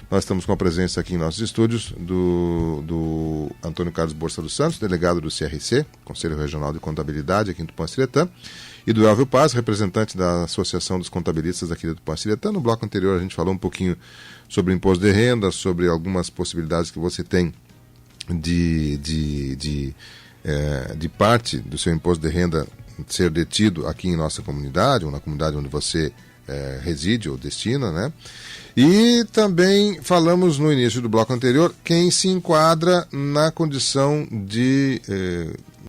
Nós estamos com a presença aqui em nossos estúdios do Antônio Carlos Borsa dos Santos, delegado do CRC, Conselho Regional de Contabilidade aqui em Tupã-Siretã, e do Elvio Paz, representante da Associação dos Contabilistas aqui de Tupã-Siretã. No bloco anterior a gente falou um pouquinho sobre o imposto de renda, sobre algumas possibilidades que você tem de parte do seu imposto de renda ser detido aqui em nossa comunidade, ou na comunidade onde você reside ou destina, né? E também falamos no início do bloco anterior quem se enquadra na condição de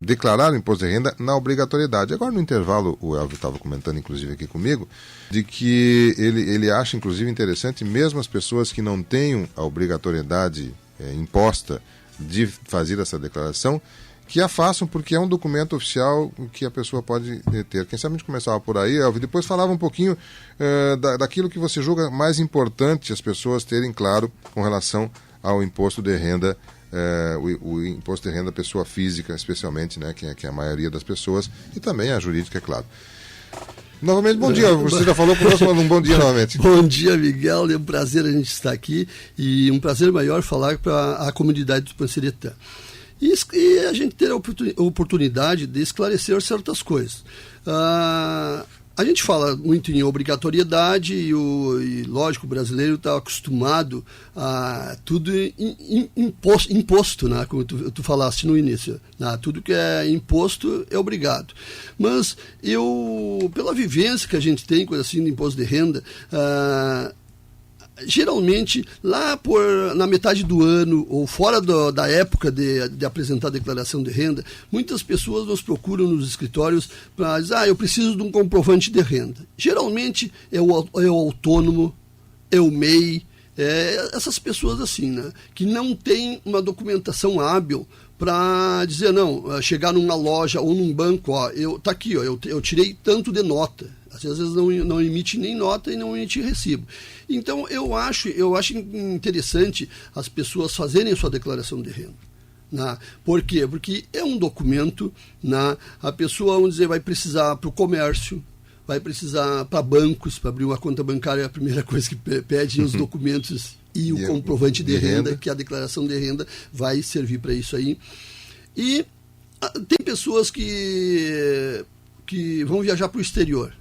declarar o imposto de renda na obrigatoriedade. Agora, no intervalo, o Elvio estava comentando, inclusive, aqui comigo, de que ele acha, inclusive, interessante, mesmo as pessoas que não tenham a obrigatoriedade imposta de fazer essa declaração, que a façam, porque é um documento oficial que a pessoa pode ter. Quem sabe a gente começava por aí, Elvio, depois falava um pouquinho daquilo que você julga mais importante as pessoas terem claro com relação ao imposto de renda, o imposto de renda pessoa física, especialmente, né, que é a maioria das pessoas, e também a jurídica, é claro. Novamente, bom dia. Você já falou conosco, mas um bom dia novamente. Bom dia, Miguel. É um prazer a gente estar aqui e um prazer maior falar para a comunidade do Tupã-Siretã. E a gente ter a oportunidade de esclarecer certas coisas. A gente fala muito em obrigatoriedade e lógico, o brasileiro está acostumado a tudo imposto, né? Como tu falaste no início. Né? Tudo que é imposto é obrigado. Mas pela vivência que a gente tem com assim, de imposto de renda, geralmente, lá na metade do ano, ou fora da época de apresentar a declaração de renda, muitas pessoas nos procuram nos escritórios para dizer, eu preciso de um comprovante de renda. Geralmente é o autônomo, é o MEI, essas pessoas assim, né, que não têm uma documentação hábil para dizer, não, chegar numa loja ou num banco, tá aqui, eu tirei tanto de nota. Às vezes não emite nem nota e não emite recibo. Então, eu acho interessante as pessoas fazerem a sua declaração de renda. Né? Por quê? Porque é um documento, né? A pessoa, vamos dizer, vai precisar para o comércio, vai precisar para bancos, para abrir uma conta bancária, a primeira coisa que pedem os documentos e o comprovante de renda, que a declaração de renda vai servir para isso aí. E tem pessoas que vão viajar para o exterior.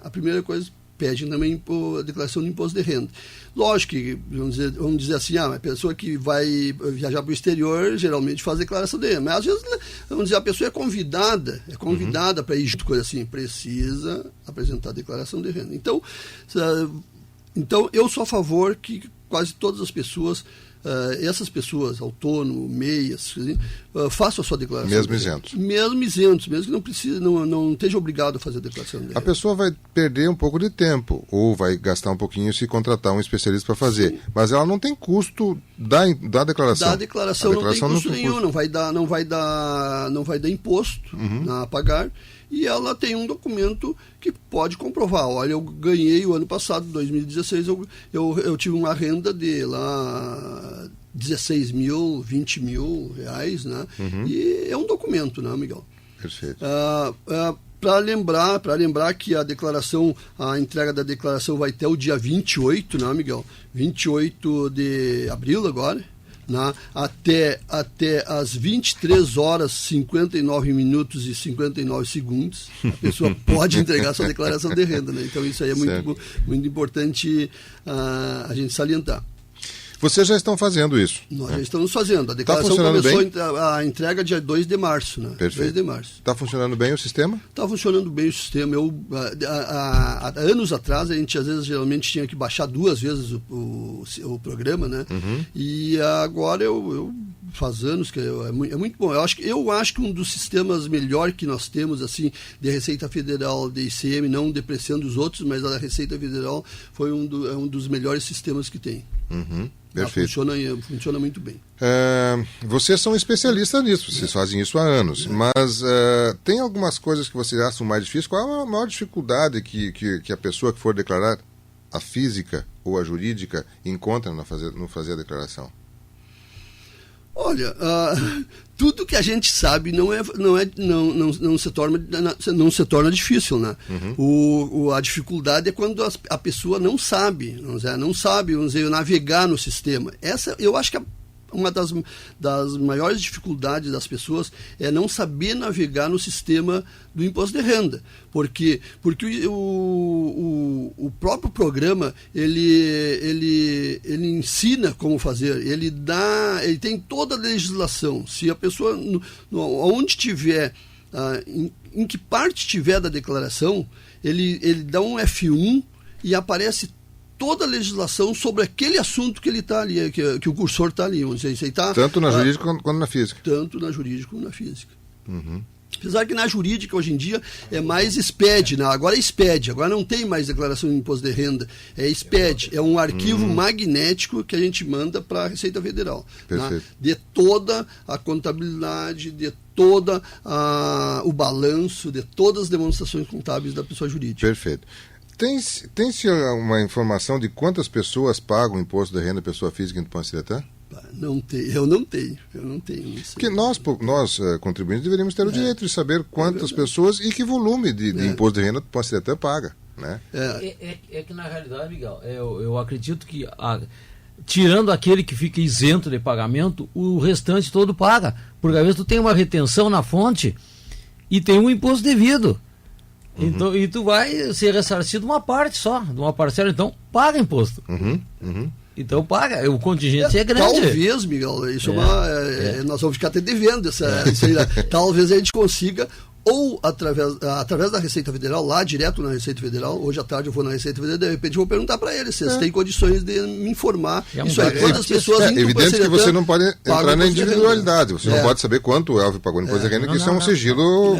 A primeira coisa, pedem também a declaração de imposto de renda. Lógico que, vamos dizer assim, a pessoa que vai viajar para o exterior geralmente faz declaração de renda. Mas às vezes, vamos dizer, a pessoa é convidada para ir junto, coisa assim, precisa apresentar a declaração de renda. Então, eu sou a favor que quase todas as pessoas, essas pessoas, autônomo, meias, façam a sua declaração. Mesmo isentos. Mesmo que não precise, não esteja obrigado a fazer a declaração dele. A pessoa vai perder um pouco de tempo, ou vai gastar um pouquinho se contratar um especialista para fazer. Sim. Mas ela não tem custo da declaração. Da declaração não tem custo nenhum, não vai dar imposto a pagar. E ela tem um documento que pode comprovar. Olha, eu ganhei o ano passado, 2016, eu tive uma renda de lá 16 mil, 20 mil reais, né? E é um documento, né, Miguel? Perfeito. Para lembrar que a entrega da declaração vai até o dia 28, né, Miguel? 28 de abril agora. Né, até as 23 horas, 59 minutos e 59 segundos, a pessoa pode entregar sua declaração de renda. Né? Então, isso aí é muito importante a gente salientar. Vocês já estão fazendo isso? Nós já estamos fazendo. A declaração começou a entrega dia 2 de março. Né? Perfeito. 2 de março. Está funcionando bem o sistema? Está funcionando bem o sistema. Há anos atrás, a gente geralmente tinha que baixar 2 vezes o programa, né? E agora faz anos que é muito bom. Eu acho que um dos sistemas melhor que nós temos, assim, de Receita Federal, de ICM, não depreciando os outros, mas a Receita Federal foi um dos melhores sistemas que tem. Perfeito. Funciona muito bem. Vocês são especialistas nisso, vocês fazem isso há anos, mas tem algumas coisas que vocês acham mais difíceis? Qual é a maior dificuldade que a pessoa que for declarar, a física ou a jurídica, encontra no fazer a declaração? Olha, tudo que a gente sabe não se torna difícil, né? A dificuldade é quando a pessoa não sabe, vamos dizer, navegar no sistema. Essa, eu acho que uma das maiores dificuldades das pessoas é não saber navegar no sistema do imposto de renda, porque o próprio programa ele ensina como fazer, ele tem toda a legislação. Se a pessoa onde tiver, em que parte tiver da declaração, ele dá um F1 e aparece toda a legislação sobre aquele assunto que ele está ali, que o cursor está ali. Tanto na jurídica quanto na física. Tanto na jurídica como na física. Apesar que na jurídica, hoje em dia, é mais SPED, né? Agora é SPED, agora não tem mais declaração de imposto de renda, é SPED, é um arquivo magnético que a gente manda para a Receita Federal. Né? De toda a contabilidade, de toda o balanço, de todas as demonstrações contábeis da pessoa jurídica. Perfeito. Tem-se uma informação de quantas pessoas pagam imposto de renda pessoa física em Tupanciretã? Eu não tenho. Porque nós contribuintes, deveríamos ter o direito de saber quantas pessoas e que volume de imposto de renda Tupanciretã paga. Né? É que, na realidade, Miguel, eu acredito que, tirando aquele que fica isento de pagamento, o restante todo paga. Porque às vezes tu tem uma retenção na fonte e tem um imposto devido. Então, e tu vai ser ressarcido uma parte só, de uma parcela, então paga imposto. Então paga, o contingente é grande. Talvez, Miguel, isso nós vamos ficar até devendo isso aí, né? Talvez a gente consiga, ou através da Receita Federal, lá direto na Receita Federal. Hoje à tarde eu vou na Receita Federal, de repente eu vou perguntar para eles se eles têm condições de me informar. Isso aí, quantas pessoas é evidente que você não pode entrar na individualidade, você não pode saber quanto o Elvio pagou no imposto de renda, que isso é um sigilo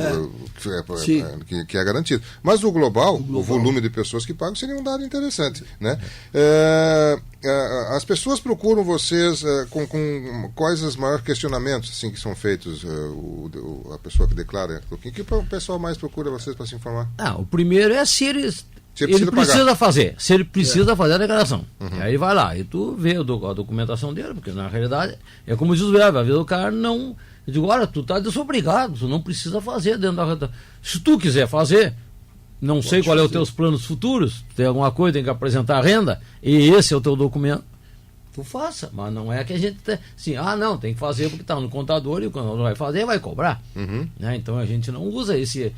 que é garantido. Mas o global, o volume de pessoas que pagam, seria um dado interessante. Né? As pessoas procuram vocês com quais os maiores questionamentos assim, que são feitos, a pessoa que declara, o que o pessoal mais procura vocês para se informar? O primeiro é se ele precisa fazer. Se ele precisa fazer a declaração. Aí vai lá, e tu vê a documentação dele, porque na realidade é como diz o Elvio, às vezes o cara não. Eu digo, olha, tu está desobrigado, tu não precisa fazer dentro da reta. Se tu quiser fazer, não sei qual é os teus planos futuros, tem alguma coisa, tem que apresentar a renda, e esse é o teu documento, tu faça, mas não é que a gente assim, não, tem que fazer porque está no contador e o contador vai fazer, vai cobrar. Né? Então a gente não usa esse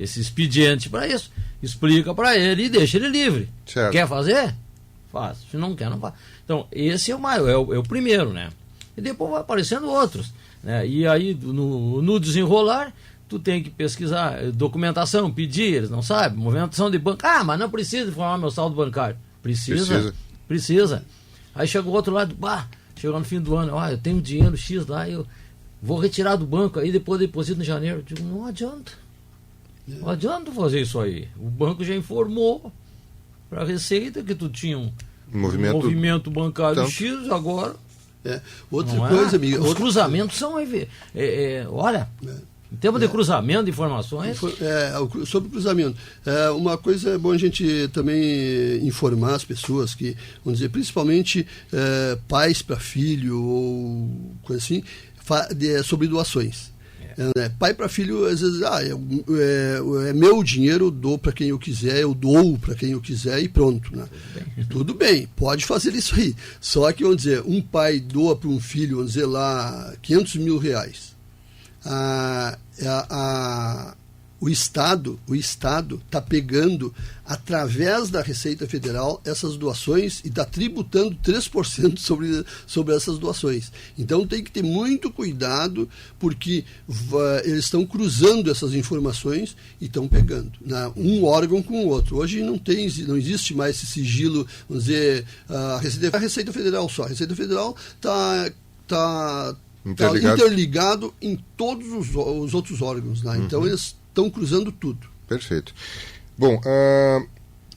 expediente para isso. Explica para ele e deixa ele livre. Certo. Quer fazer? Faz. Se não quer, não faz. Então esse é o maior, é o primeiro, né? E depois vai aparecendo outros. Né? E aí no desenrolar, tu tem que pesquisar documentação, pedir, eles não sabem, movimentação de banco. Mas não precisa informar meu saldo bancário. Precisa. Aí chega o outro lado, chegou no fim do ano, eu tenho dinheiro X lá, eu vou retirar do banco, aí depois deposito em janeiro. Eu digo, não adianta. Não adianta fazer isso aí. O banco já informou para a Receita que tu tinha um movimento bancário X, agora. Outra coisa, amiga. Os cruzamentos são. Olha. Em termos de cruzamento de informações. Sobre o cruzamento. Uma coisa é bom a gente também informar as pessoas que, vamos dizer, principalmente pais para filho ou coisa assim, sobre doações. Pai para filho, às vezes, é meu dinheiro, eu dou para quem eu quiser, eu dou para quem eu quiser e pronto. Né? Tudo bem, pode fazer isso aí. Só que, vamos dizer, um pai doa para um filho, vamos dizer lá, R$500 mil. O Estado está pegando, através da Receita Federal, essas doações e está tributando 3% sobre essas doações. Então tem que ter muito cuidado, porque eles estão cruzando essas informações e estão pegando, né, um órgão com o outro. Hoje não existe mais esse sigilo, vamos dizer, a Receita Federal só. A Receita Federal está interligado em todos os outros órgãos. Né? Então eles estão cruzando tudo. Perfeito. Bom,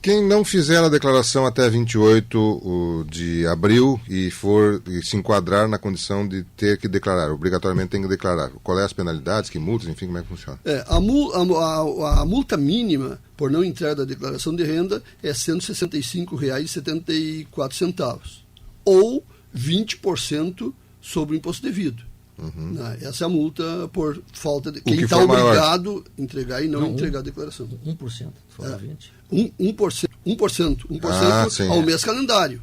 quem não fizer a declaração até 28 de abril e se enquadrar na condição de ter que declarar, obrigatoriamente tem que declarar. Qual é as penalidades, que multas, enfim, como é que funciona? A multa mínima por não entrega da declaração de renda é R$ 165,74, ou 20% sobre o imposto devido. Né? Essa é a multa por falta de... que Quem está for maior. obrigado a entregar e não entregar a declaração. 1%, fora 20%. 1% sim, ao mês calendário.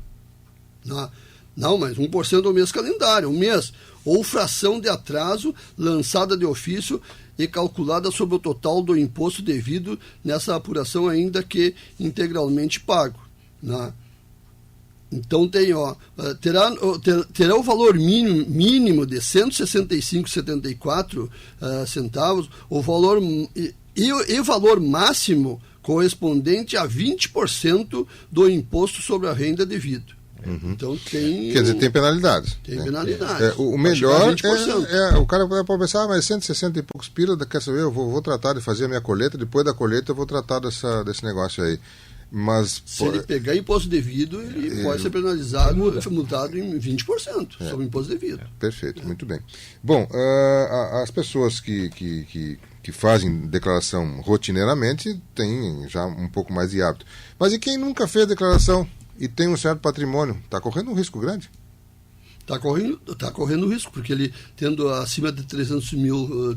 Não, mas 1% ao mês calendário. Um mês. Ou fração de atraso lançada de ofício e calculada sobre o total do imposto devido nessa apuração, ainda que integralmente pago. Né? Então terá o valor mínimo de R$ 165,74 centavos, o valor e valor máximo correspondente a 20% do imposto sobre a renda devido. Então tem... Quer dizer, tem penalidades. Tem penalidades. O melhor o cara pode pensar, mas 160 e poucos pila, quer saber, eu vou tratar de fazer a minha colheita, depois da colheita eu vou tratar desse negócio aí. Mas, se ele pegar imposto devido, ele pode ser penalizado, multado em 20% sobre imposto devido. Perfeito, muito bem. Bom, as pessoas que fazem declaração rotineiramente têm já um pouco mais de hábito. Mas e quem nunca fez declaração e tem um certo patrimônio, está correndo um risco grande? Está correndo risco, porque ele, tendo acima de 300 mil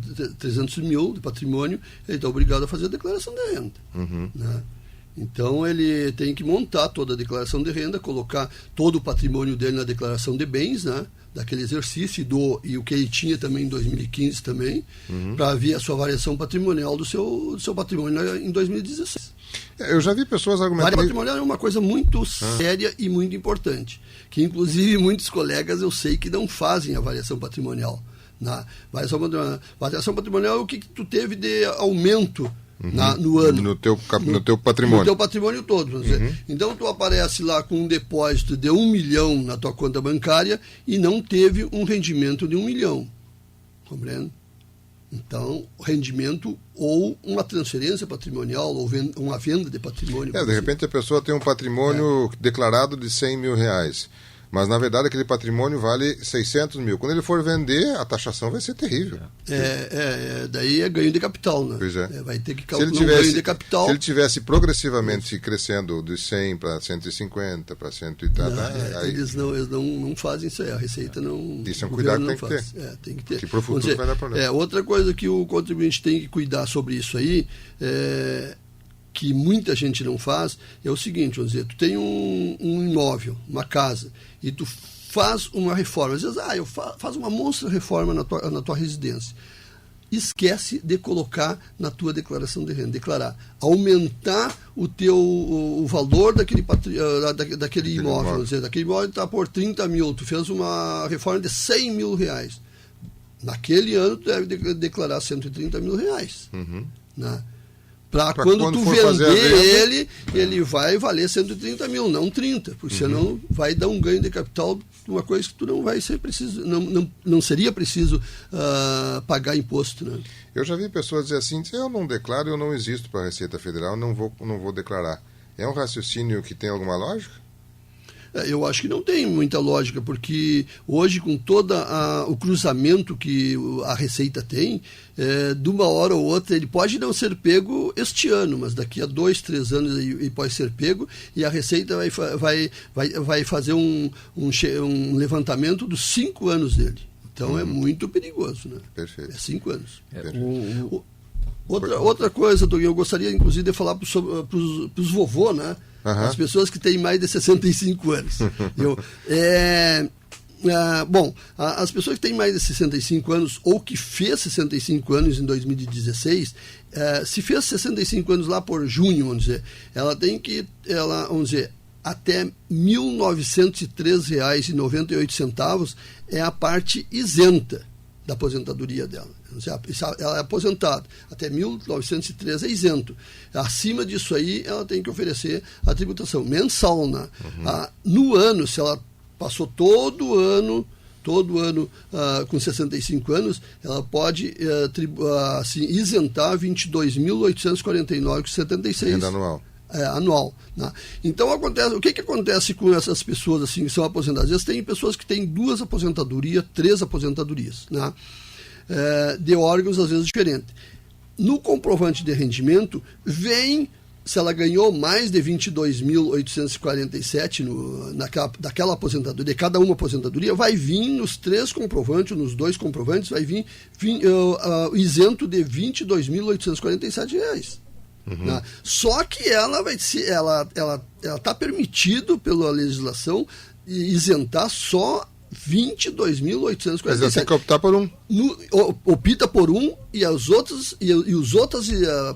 de patrimônio, ele está obrigado a fazer a declaração de renda. Né? Então ele tem que montar toda a declaração de renda, colocar todo o patrimônio dele na declaração de bens, né, daquele exercício e o que ele tinha também em 2015 também, para ver a sua variação patrimonial do seu patrimônio em 2016. Eu já vi pessoas argumentando... Variação patrimonial é uma coisa muito séria e muito importante, que inclusive muitos colegas eu sei que não fazem a variação patrimonial. Né? Variação patrimonial é o que tu teve de aumento no ano. No teu patrimônio. No teu patrimônio todo. Então, tu aparece lá com um depósito de 1 milhão na tua conta bancária e não teve um rendimento de 1 milhão. Compreende? Então, rendimento ou uma transferência patrimonial ou uma venda de patrimônio. De repente a pessoa tem um patrimônio declarado de 100 mil reais. Mas, na verdade, aquele patrimônio vale 600 mil. Quando ele for vender, a taxação vai ser terrível. Daí é ganho de capital, né? Pois é. Vai ter que calcular um ganho de capital. Se ele tivesse progressivamente crescendo de 100 para 150, para 100 e tal... Eles não fazem isso aí. A Receita não... Isso é um cuidado que tem que ter. Tem que ter. Que para o futuro vai dar problema. Outra coisa que o contribuinte tem que cuidar sobre isso aí que muita gente não faz, é o seguinte, vamos dizer, tu tem um imóvel, uma casa, e tu faz uma reforma, às vezes, faz uma monstra reforma na tua residência. Esquece de colocar na tua declaração de renda, declarar, aumentar o valor daquele imóvel, vamos dizer, daquele imóvel está por 30 mil, tu fez uma reforma de 100 mil reais. Naquele ano tu deve declarar 130 mil reais. Né? Para quando tu vender ele vai valer 130 mil, não 30, porque senão vai dar um ganho de capital, uma coisa que tu não vai ser preciso, não seria preciso pagar imposto. Né? Eu já vi pessoas dizer assim, eu não declaro, eu não existo para a Receita Federal, não vou declarar. É um raciocínio que tem alguma lógica? Eu acho que não tem muita lógica, porque hoje, com todo o cruzamento que a Receita tem, de uma hora ou outra, ele pode não ser pego este ano, mas daqui a 2, 3 anos ele pode ser pego, e a Receita vai fazer um levantamento dos 5 anos dele. Então é muito perigoso, né? Perfeito. É 5 anos. Outra coisa, Doguinho, eu gostaria inclusive de falar para os vovô, né? As pessoas que têm mais de 65 anos. As pessoas que têm mais de 65 anos ou que fez 65 anos em 2016, se fez 65 anos lá por junho, vamos dizer, ela tem que, até R$ 1.903,98 é a parte isenta da aposentadoria dela. Ela é aposentada, até 1.903 é isento. Acima disso aí, ela tem que oferecer a tributação mensal. Né? No ano, se ela passou todo ano com 65 anos, ela pode isentar R$ 22.849,76. Renda anual. Anual. Né? Então, o que acontece com essas pessoas assim, que são aposentadas? Às vezes tem pessoas que têm 2 aposentadorias, 3 aposentadorias, né? De órgãos às vezes diferentes. No comprovante de rendimento vem se ela ganhou mais de 22.847 daquela aposentadoria, de cada uma aposentadoria, vai vir nos 3 comprovantes, nos 2 comprovantes, vai vir isento de R$ 22.847. Né? Só que ela está permitido pela legislação isentar só 22.847. Mas ela tem que optar por um. Opta por um e as outras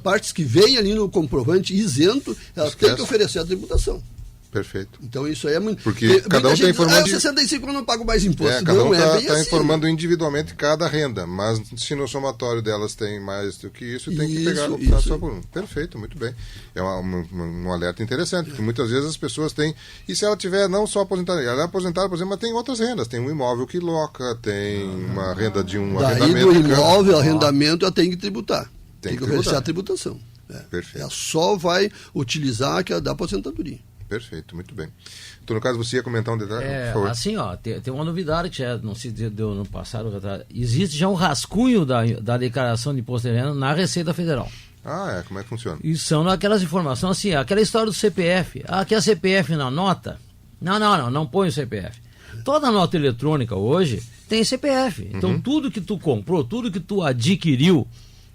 partes que vêm ali no comprovante isento, ela tem que oferecer a tributação. Perfeito. Então isso aí é muito... Porque cada um está informando... 65 eu não pago mais imposto. Cada um está assim, informando individualmente cada renda, mas se no somatório delas tem mais do que isso, tem que pegar optar só por um. Perfeito, muito bem. É um alerta interessante, porque muitas vezes as pessoas têm... E se ela tiver não só aposentadoria, ela é aposentada, por exemplo, mas tem outras rendas. Tem um imóvel que loca, tem uma renda de um arrendamento. Daí do imóvel, arrendamento, ela tem que tributar. Tem que oferecer a tributação. Perfeito. Ela só vai utilizar a da aposentadoria. Perfeito, muito bem. Então, no caso, você ia comentar um detalhe? Por favor. Assim, tem uma novidade que já não se deu no passado. Existe já um rascunho da declaração de imposto de renda na Receita Federal. Como é que funciona? E são aquelas informações assim, aquela história do CPF. Aqui a CPF na nota. Não põe o CPF. Toda nota eletrônica hoje tem CPF. Então, tudo que tu comprou, tudo que tu adquiriu,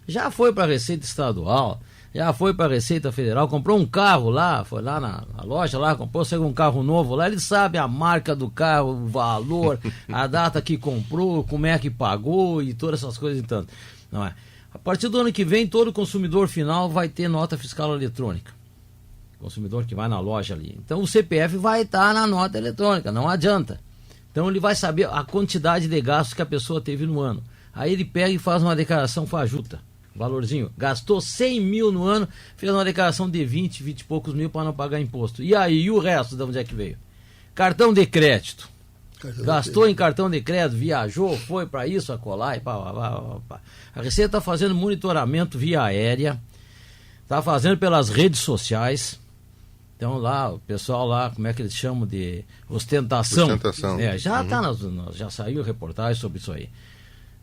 já foi para a Receita Estadual, já foi para a Receita Federal, comprou um carro lá, foi lá na loja, lá comprou, saiu um carro novo lá, ele sabe a marca do carro, o valor, a data que comprou, como é que pagou e todas essas coisas. Então, não é? A partir do ano que vem, todo consumidor final vai ter nota fiscal eletrônica. Consumidor que vai na loja ali. Então o CPF vai estar na nota eletrônica, não adianta. Então ele vai saber a quantidade de gastos que a pessoa teve no ano. Aí ele pega e faz uma declaração fajuta. Valorzinho, gastou 100 mil no ano, fez uma declaração de 20 e poucos mil para não pagar imposto. E aí, o resto de onde é que veio? Cartão de crédito. Gastou em cartão de crédito, viajou, foi para isso, acolá e pá. A Receita está fazendo monitoramento via aérea, está fazendo pelas redes sociais. Então lá, o pessoal lá, como é que eles chamam de ostentação? Já saiu reportagem sobre isso aí.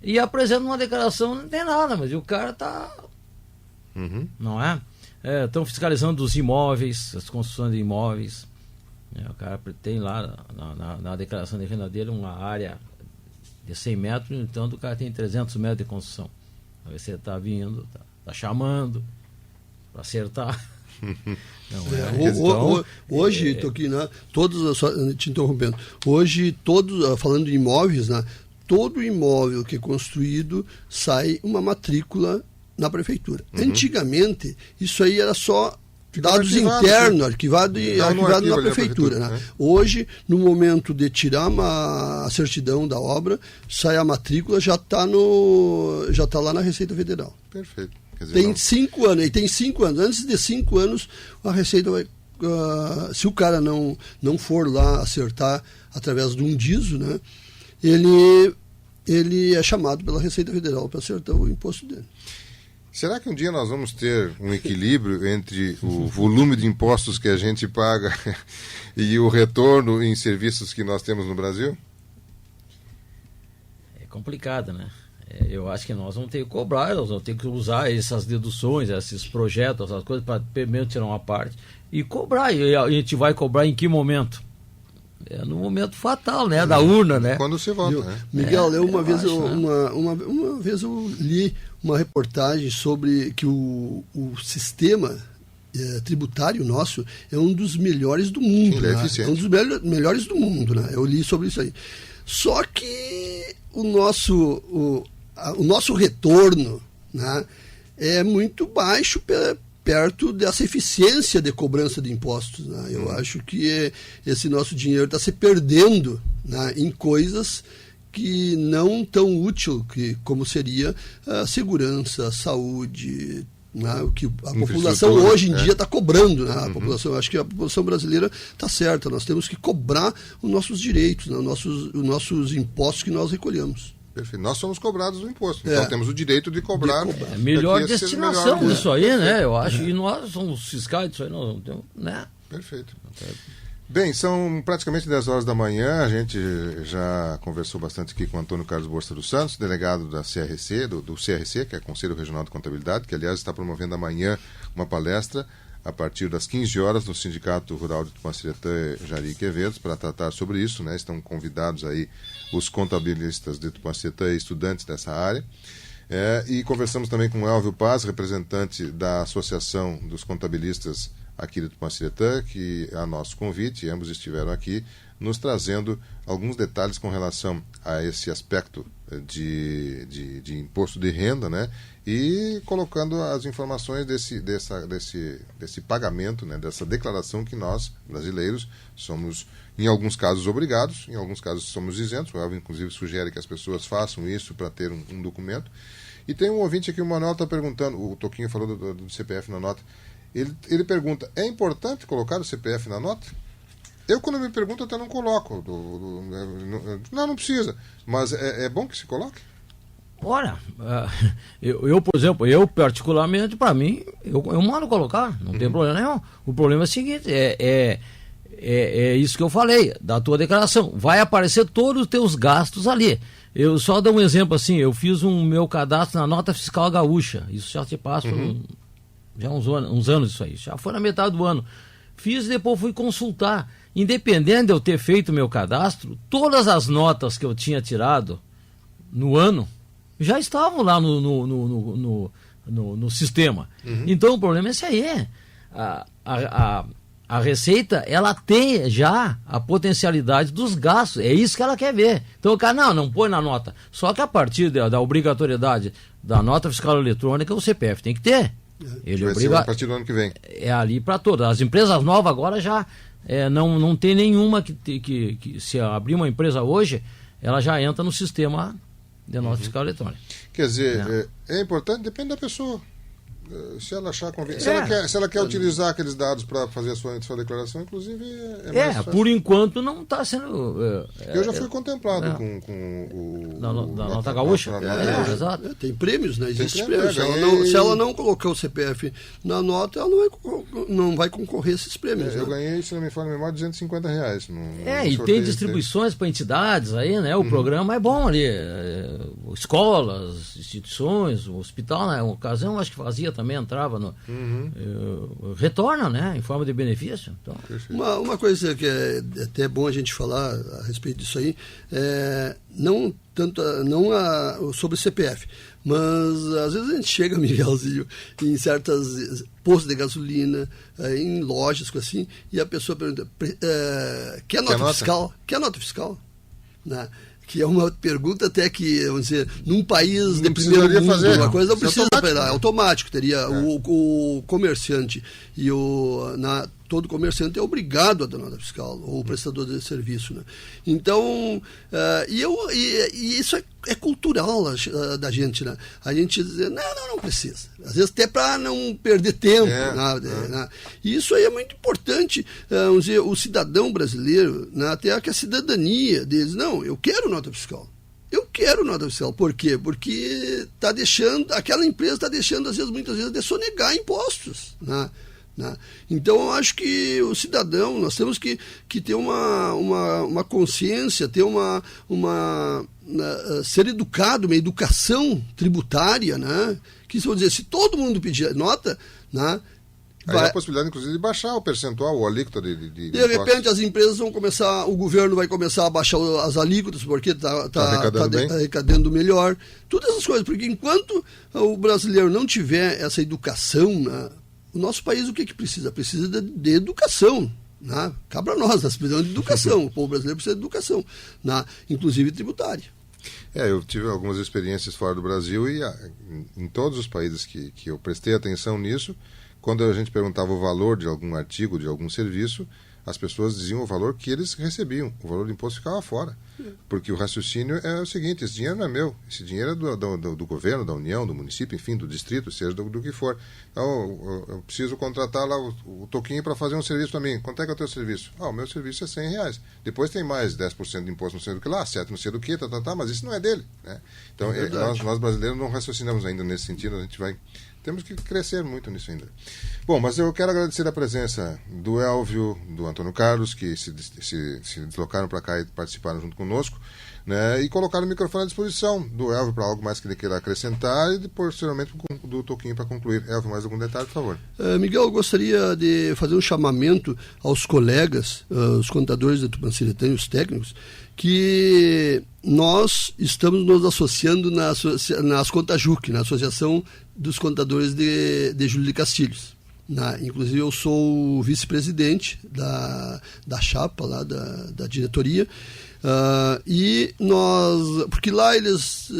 E apresenta uma declaração, não tem nada, mas o cara tá... Não é? Estão fiscalizando os imóveis, as construções de imóveis. O cara tem lá na declaração de renda dele uma área de 100 metros, então o cara tem 300 metros de construção. Aí você está vindo, está chamando para acertar. Hoje, estou aqui, né? Todos, só te interrompendo, hoje, falando de imóveis, né? Todo imóvel que é construído sai uma matrícula na prefeitura. Antigamente, isso aí era só dados internos, arquivado na prefeitura. Né? Hoje, no momento de tirar a certidão da obra, sai a matrícula, já está lá na Receita Federal. Perfeito. Quer dizer, tem 5 anos, e tem 5 anos. Antes de 5 anos, a Receita vai... se o cara não for lá acertar através de um DISO, né? Ele é chamado pela Receita Federal para acertar o imposto dele. Será que um dia nós vamos ter um equilíbrio entre o volume de impostos que a gente paga e o retorno em serviços que nós temos no Brasil? É complicado, né? Eu acho que nós vamos ter que cobrar, nós vamos ter que usar essas deduções, esses projetos, essas coisas, para primeiro tirar uma parte e cobrar. E a gente vai cobrar em que momento? No momento fatal, né? Da urna, né? Quando você vota, né? Miguel, uma vez eu li uma reportagem sobre que o sistema tributário nosso é um dos melhores do mundo. Sim, né? É um dos melhores do mundo, né? Eu li sobre isso aí. Só que o nosso retorno, né, é muito baixo perto dessa eficiência de cobrança de impostos. Né? Eu acho que esse nosso dinheiro está se perdendo, né, em coisas que não tão útil como seria a segurança, a saúde, né, o que a população hoje em dia está cobrando. Né? A população, acho que a população brasileira está certa, nós temos que cobrar os nossos direitos, né, os nossos impostos que nós recolhemos. Perfeito. Nós somos cobrados do imposto, então temos o direito de cobrar. Melhor destinação disso aí, né? Eu acho. E nós somos fiscais disso aí, nós não temos, né? Perfeito. Bem, são praticamente 10 horas da manhã, a gente já conversou bastante aqui com o Antônio Carlos Borsa dos Santos, delegado da CRC, do CRC, que é Conselho Regional de Contabilidade, que aliás está promovendo amanhã uma palestra a partir das 15 horas no Sindicato Rural de Tupanciretã, Jari Quevedos, para tratar sobre isso, né? Estão convidados aí os contabilistas de Tupanciretã e estudantes dessa área. E conversamos também com o Elvio Paz, representante da Associação dos Contabilistas aqui de Tupanciretã, que a nosso convite, ambos estiveram aqui, nos trazendo alguns detalhes com relação a esse aspecto de imposto de renda, né? E colocando as informações desse pagamento, né? Dessa declaração que nós, brasileiros, somos, em alguns casos, obrigados, em alguns casos somos isentos. O Elvio, inclusive, sugere que as pessoas façam isso para ter um documento. E tem um ouvinte aqui, o Manuel está perguntando, o Toquinho falou do CPF na nota, ele pergunta, é importante colocar o CPF na nota? Eu, quando me pergunto, até não coloco. Não precisa. Mas é bom que se coloque? Ora, por exemplo, particularmente, para mim, eu mando colocar, não tem problema nenhum. O problema é o seguinte, é isso que eu falei, da tua declaração. Vai aparecer todos os teus gastos ali. Eu só dou um exemplo assim, eu fiz meu cadastro na nota fiscal gaúcha. Isso já se passa já uns anos isso aí. Já foi na metade do ano. Fiz e depois fui consultar. Independente de eu ter feito meu cadastro, todas as notas que eu tinha tirado no ano já estavam lá no sistema. Então o problema é esse aí. A Receita, ela tem já a potencialidade dos gastos. É isso que ela quer ver. Então o cara, não põe na nota. Só que a partir da obrigatoriedade da nota fiscal eletrônica, o CPF tem que ter. Ele vai ser a partir do ano que vem. É ali para todas. As empresas novas agora já não tem nenhuma que se abrir uma empresa hoje, ela já entra no sistema de nota fiscal eletrônica. Quer dizer, é importante, depende da pessoa. Se ela achar conveniente. Se ela quer utilizar aqueles dados para fazer a sua declaração, inclusive, mais fácil. Por enquanto não está sendo. Eu já fui contemplado com o. Da nota gaúcha? Exato. Tem prêmios, né? Existem prêmios. Se ela não colocar o CPF na nota, ela não vai concorrer a esses prêmios. Eu ganhei, se não me falha a memória, R$250. E tem distribuições para entidades aí, né? O programa é bom ali. Escolas, instituições, o hospital, né? Uma ocasião, acho que fazia também, entrava no. Retorna, né? Em forma de benefício. Então. Uma coisa que é até bom a gente falar a respeito disso aí, não sobre CPF, mas às vezes a gente chega, Miguelzinho, em certas postos de gasolina, em lojas, assim, e a pessoa pergunta, quer nota fiscal? Quer nota fiscal? Né? Que é uma pergunta até que, vamos dizer, num país de primeiro mundo, uma coisa não precisa, é automático, teria o comerciante e todo comerciante é obrigado a dar nota fiscal, ou o prestador de serviço, né? Então, e isso é cultural da gente, né? A gente dizer, não precisa. Às vezes até para não perder tempo. Né? E isso aí é muito importante, vamos dizer, o cidadão brasileiro, né? Até que a cidadania deles, eu quero nota fiscal. Eu quero nota fiscal. Por quê? Porque aquela empresa está deixando, muitas vezes, de sonegar impostos, né? Então, eu acho que o cidadão, nós temos que ter uma consciência, ter ser educado, uma educação tributária, né? Que, vamos dizer, se todo mundo pedir nota, né? Aí a possibilidade, inclusive, de baixar o percentual, o alíquota de repente, as empresas vão começar, o governo vai começar a baixar as alíquotas, porque está arrecadando melhor. Todas essas coisas, porque enquanto o brasileiro não tiver essa educação, né? O nosso país, o que precisa? Precisa de educação. Né? Cabe a nós precisamos de educação. O povo brasileiro precisa de educação, né? Inclusive tributária. Eu tive algumas experiências fora do Brasil e em todos os países que eu prestei atenção nisso, quando a gente perguntava o valor de algum artigo, de algum serviço, as pessoas diziam o valor que eles recebiam. O valor do imposto ficava fora. Porque o raciocínio é o seguinte, esse dinheiro não é meu, esse dinheiro é do governo, da União, do município, enfim, do distrito, seja do que for. Então, eu preciso contratar lá o Toquinho para fazer um serviço para mim. Quanto é que é o teu serviço? O meu serviço é R$100. Depois tem mais 10% de imposto, não sei do que lá, 7% não sei do que, mas isso não é dele. Né? Então, nós brasileiros não raciocinamos ainda nesse sentido, a gente vai Temos que crescer muito nisso ainda. Bom, mas eu quero agradecer a presença do Elvio, do Antônio Carlos, que se deslocaram para cá e participaram junto conosco, né, e colocaram o microfone à disposição do Elvio para algo mais que ele queira acrescentar e, posteriormente, do Toquinho para concluir. Elvio, mais algum detalhe, por favor? Miguel, eu gostaria de fazer um chamamento aos colegas, os contadores de Tupanciretã e os técnicos, que nós estamos nos associando na Ascontajuc, na Associação dos Contadores de Júlio de Castilhos. Inclusive eu sou o vice-presidente da chapa lá da diretoria, e nós, porque lá eles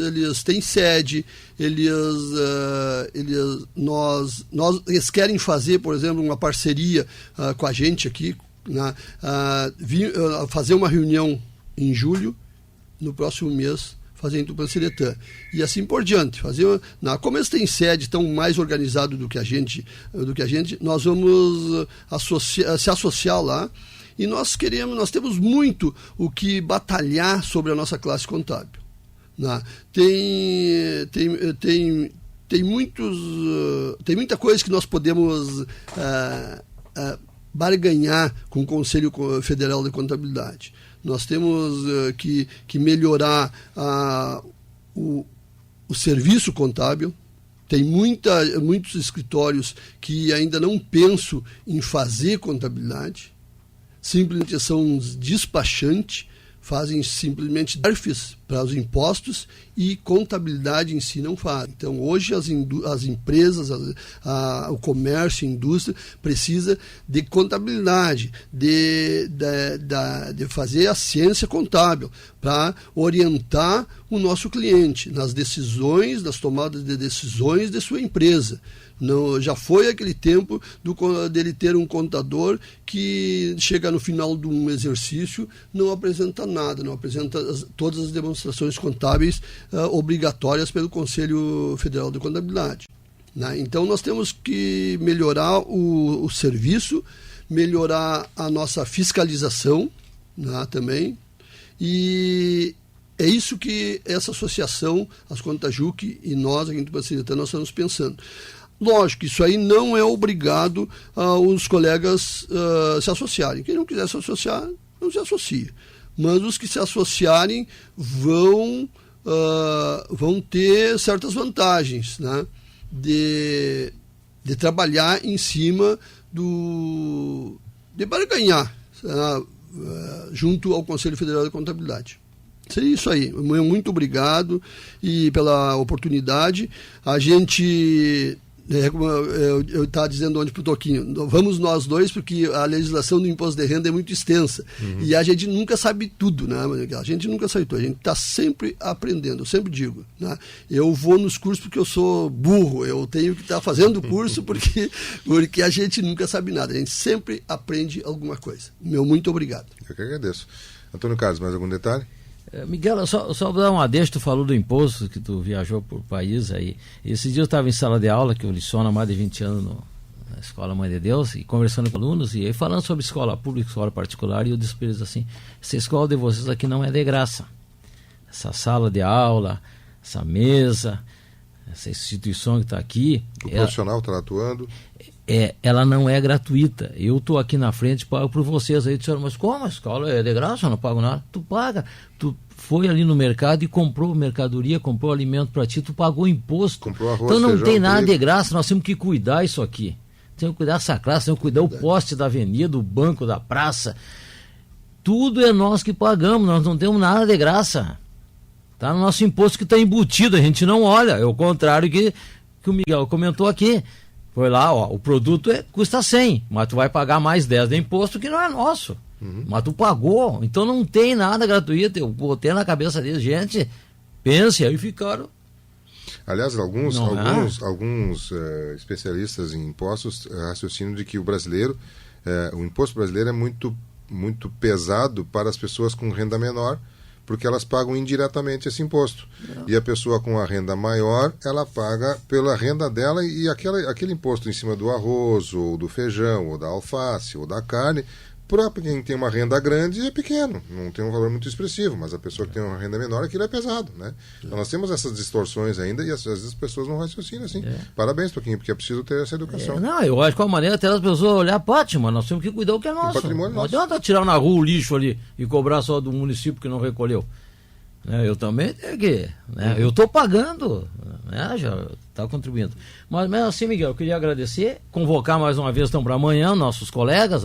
têm sede, eles querem fazer, por exemplo, uma parceria com a gente aqui, fazer uma reunião em julho, no próximo mês, fazer em Tupanciretã. E assim por diante. Como eles têm sede, estão mais organizados do que a gente, nós vamos se associar lá. E nós temos muito o que batalhar sobre a nossa classe contábil. Tem muita coisa que nós podemos barganhar com o Conselho Federal de Contabilidade. Nós temos que melhorar o serviço contábil. Tem muitos escritórios que ainda não pensam em fazer contabilidade, simplesmente são despachantes, fazem simplesmente perfis para os impostos e contabilidade em si não fazem. Então, hoje as empresas, o comércio, a indústria precisa de contabilidade, de fazer a ciência contábil para orientar o nosso cliente nas decisões, nas tomadas de decisões de sua empresa. Não, já foi aquele tempo dele ter um contador que chega no final de um exercício, não apresenta nada, não apresenta todas as demonstrações contábeis obrigatórias pelo Conselho Federal de Contabilidade. Então nós temos que melhorar o serviço, melhorar a nossa fiscalização também, e é isso que essa associação, as Contajuc e nós aqui em Tupanciretã, nós estamos pensando. Lógico, isso aí não é obrigado os colegas se associarem. Quem não quiser se associar, não se associa. Mas os que se associarem vão ter certas vantagens, né? De trabalhar em cima de barganhar junto ao Conselho Federal de Contabilidade. Seria isso aí. Muito obrigado e pela oportunidade. A gente... como eu estava dizendo ontem para o Toquinho, vamos nós dois, porque a legislação do imposto de renda é muito extensa. E a gente nunca sabe tudo, né? A gente nunca sabe tudo, a gente está sempre aprendendo, eu sempre digo, né? Eu vou nos cursos porque eu sou burro, eu tenho que estar fazendo curso porque a gente nunca sabe nada, a gente sempre aprende alguma coisa. Muito obrigado. Eu que agradeço. Antônio Carlos, mais algum detalhe? Miguel, só dar uma deixa, tu falou do imposto, que tu viajou por país aí. Esse dia eu estava em sala de aula, que eu leciono há mais de 20 anos na Escola Mãe de Deus, e conversando com alunos, e aí falando sobre escola pública, escola particular, e eu disse para eles assim, essa escola de vocês aqui não é de graça. Essa sala de aula, essa mesa, essa instituição que está aqui... O profissional está atuando... ela não é gratuita. Eu estou aqui na frente, pago por vocês. Aí disseram, mas como? A escola é de graça, eu não pago nada. Tu paga. Tu foi ali no mercado e comprou mercadoria, comprou alimento para ti, tu pagou imposto. Comprou arroz, então não feijão, tem nada de graça, nós temos que cuidar isso aqui. Temos que cuidar dessa classe, temos que cuidar do poste da avenida, do banco, da praça. Tudo é nós que pagamos, nós não temos nada de graça. Está no nosso imposto que está embutido, a gente não olha. É o contrário que o Miguel comentou aqui. Foi lá, o produto custa 100, mas tu vai pagar mais 10 de imposto que não é nosso. Mas tu pagou, então não tem nada gratuito. Eu botei na cabeça deles, gente, pense, aí ficaram. Aliás, alguns especialistas em impostos raciocinam de que o imposto brasileiro é muito, muito pesado para as pessoas com renda menor, porque elas pagam indiretamente esse imposto. E a pessoa com a renda maior, ela paga pela renda dela, e aquele imposto em cima do arroz, ou do feijão, ou da alface, ou da carne, para quem tem uma renda grande é pequeno, não tem um valor muito expressivo, mas a pessoa que tem uma renda menor, aquilo é pesado, né? Então nós temos essas distorções ainda e às vezes as pessoas não raciocinam assim. Parabéns, Toquinho, porque é preciso ter essa educação. Não, eu acho que é uma maneira até as pessoas olhar, mas nós temos que cuidar do que é nosso. Patrimônio não nosso. adianta tirar na rua o lixo ali e cobrar só do município que não recolheu. Eu também tenho que. Eu estou pagando, já está contribuindo. Mas mesmo assim, Miguel, eu queria agradecer, convocar mais uma vez então para amanhã nossos colegas,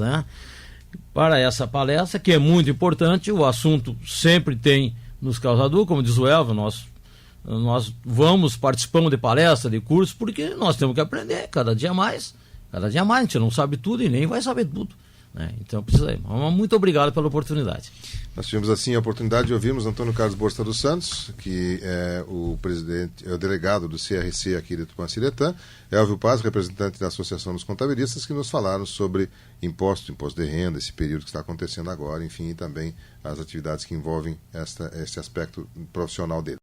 para essa palestra, que é muito importante. O assunto sempre tem nos causadores, como diz o Elva, nós participamos de palestras, de cursos, porque nós temos que aprender cada dia mais, a gente não sabe tudo e nem vai saber tudo. Então precisa ir. Muito obrigado pela oportunidade. Nós tivemos assim a oportunidade de ouvirmos Antônio Carlos Borsta dos Santos, que é o presidente, o delegado do CRC aqui de Tupã-Ciretã, Elvio Paz, representante da Associação dos Contabilistas, que nos falaram sobre imposto de renda, esse período que está acontecendo agora, enfim, e também as atividades que envolvem esse aspecto profissional dele.